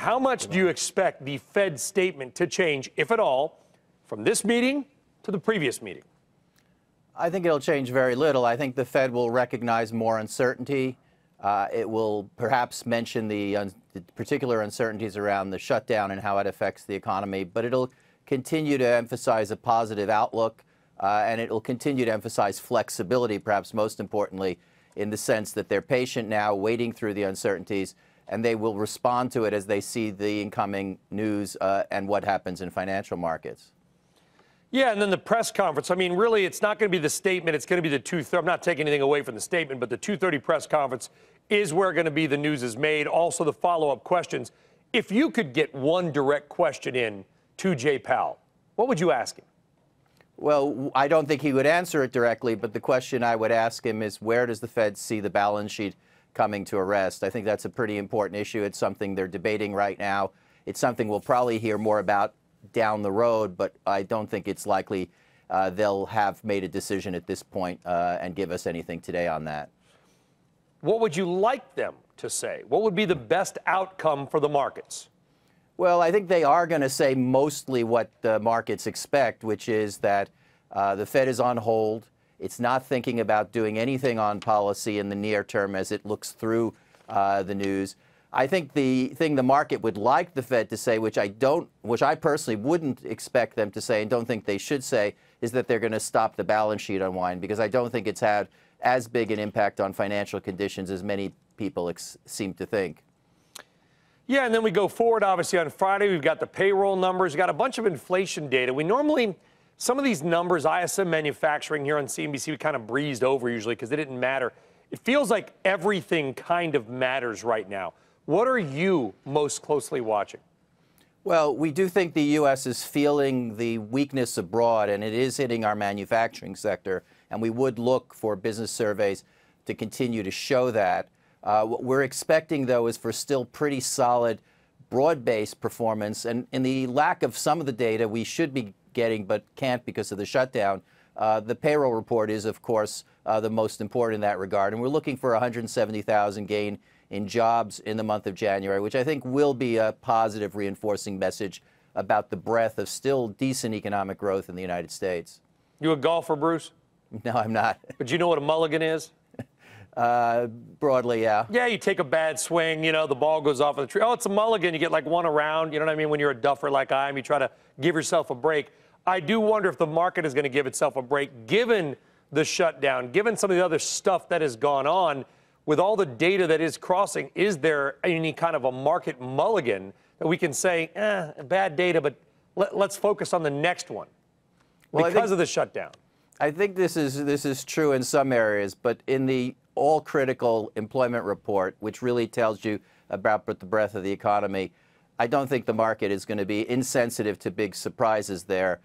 How much do you expect the Fed statement to change, if at all, from this meeting to the previous meeting? I think it'll change very little. I think the Fed will recognize more uncertainty. It will perhaps mention the particular uncertainties around the shutdown and how it affects the economy, but it'll continue to emphasize a positive outlook, and it will continue to emphasize flexibility, perhaps most importantly, in the sense that they're patient now, waiting through the uncertainties, and they will respond to it as they see the incoming news and what happens in financial markets. Yeah, and then the press conference. I mean, really, it's not going to be the statement. It's going to be the 2:30. I'm not taking anything away from the statement, but the 2:30 press conference is where going to be the news is made. Also, the follow-up questions. If you could get one direct question in to Jay Powell, what would you ask him? Well, I don't think he would answer it directly, but the question I would ask him is, where does the Fed see the balance sheet coming to a rest? I think that's a pretty important issue. It's something they're debating right now. It's something we'll probably hear more about down the road, but I don't think it's likely they'll have made a decision at this point and give us anything today on that. What would you like them to say? What would be the best outcome for the markets? Well, I think they are going to say mostly what the markets expect, which is that the Fed is on hold. It's not thinking about doing anything on policy in the near term as it looks through the news. I think the thing the market would like the Fed to say, which I personally wouldn't expect them to say and don't think they should say, is that they're going to stop the balance sheet unwind, because I don't think it's had as big an impact on financial conditions as many people seem to think. Yeah, and then we go forward, obviously, on Friday. We've got the payroll numbers. We've got a bunch of inflation data. We normally, some of these numbers, ISM manufacturing here on CNBC, we kind of breezed over usually because they didn't matter. It feels like everything kind of matters right now. What are you most closely watching? Well, we do think the U.S. is feeling the weakness abroad, and it is hitting our manufacturing sector, and we would look for business surveys to continue to show that. What we're expecting, though, is for still pretty solid broad-based performance, and in the lack of some of the data we should be getting but can't because of the shutdown, the payroll report is, of course, the most important in that regard, and we're looking for 170,000 gain in jobs in the month of January, which I think will be a positive reinforcing message about the breadth of still decent economic growth in the United States. You a golfer, Bruce? No, I'm not. But you know what a mulligan is? Broadly, yeah. Yeah, you take a bad swing, you know, the ball goes off of the tree. Oh, it's a mulligan. You get like one around, you know what I mean? When you're a duffer like I am, you try to give yourself a break. I do wonder if the market is going to give itself a break, given the shutdown, given some of the other stuff that has gone on. With all the data that is crossing, is there any kind of a market mulligan that we can say, bad data, but let's focus on the next one because of the shutdown? I think this is true in some areas, but in the all-critical employment report, which really tells you about the breadth of the economy, I don't think the market is going to be insensitive to big surprises there.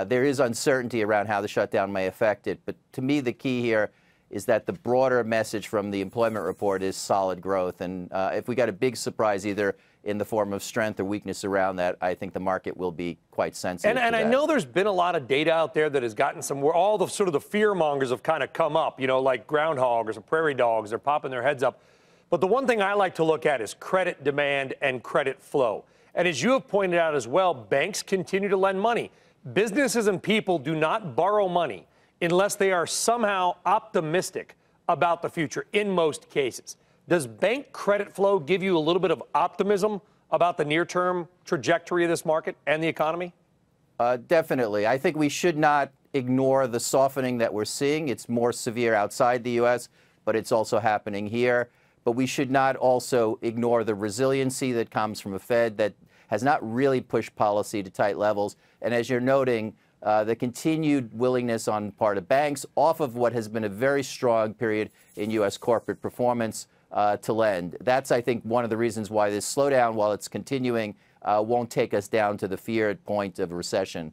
There is uncertainty around how the shutdown may affect it, but to me the key here is that the broader message from the employment report is solid growth. And if we got a big surprise, either in the form of strength or weakness around that, I think the market will be quite sensitive to that. I know there's been a lot of data out there that has gotten some, where all the sort of the fear mongers have kind of come up, you know, like groundhoggers or prairie dogs, they're popping their heads up. But the one thing I like to look at is credit demand and credit flow. And as you have pointed out as well, banks continue to lend money. Businesses and people do not borrow money unless they are somehow optimistic about the future in most cases. Does bank credit flow give you a little bit of optimism about the near-term trajectory of this market and the economy? Definitely. I think we should not ignore the softening that we're seeing. It's more severe outside the U.S., but it's also happening here. But we should not also ignore the resiliency that comes from a Fed that has not really pushed policy to tight levels. And as you're noting, the continued willingness on part of banks off of what has been a very strong period in U.S. corporate performance to lend. That's, I think, one of the reasons why this slowdown, while it's continuing, won't take us down to the feared point of recession.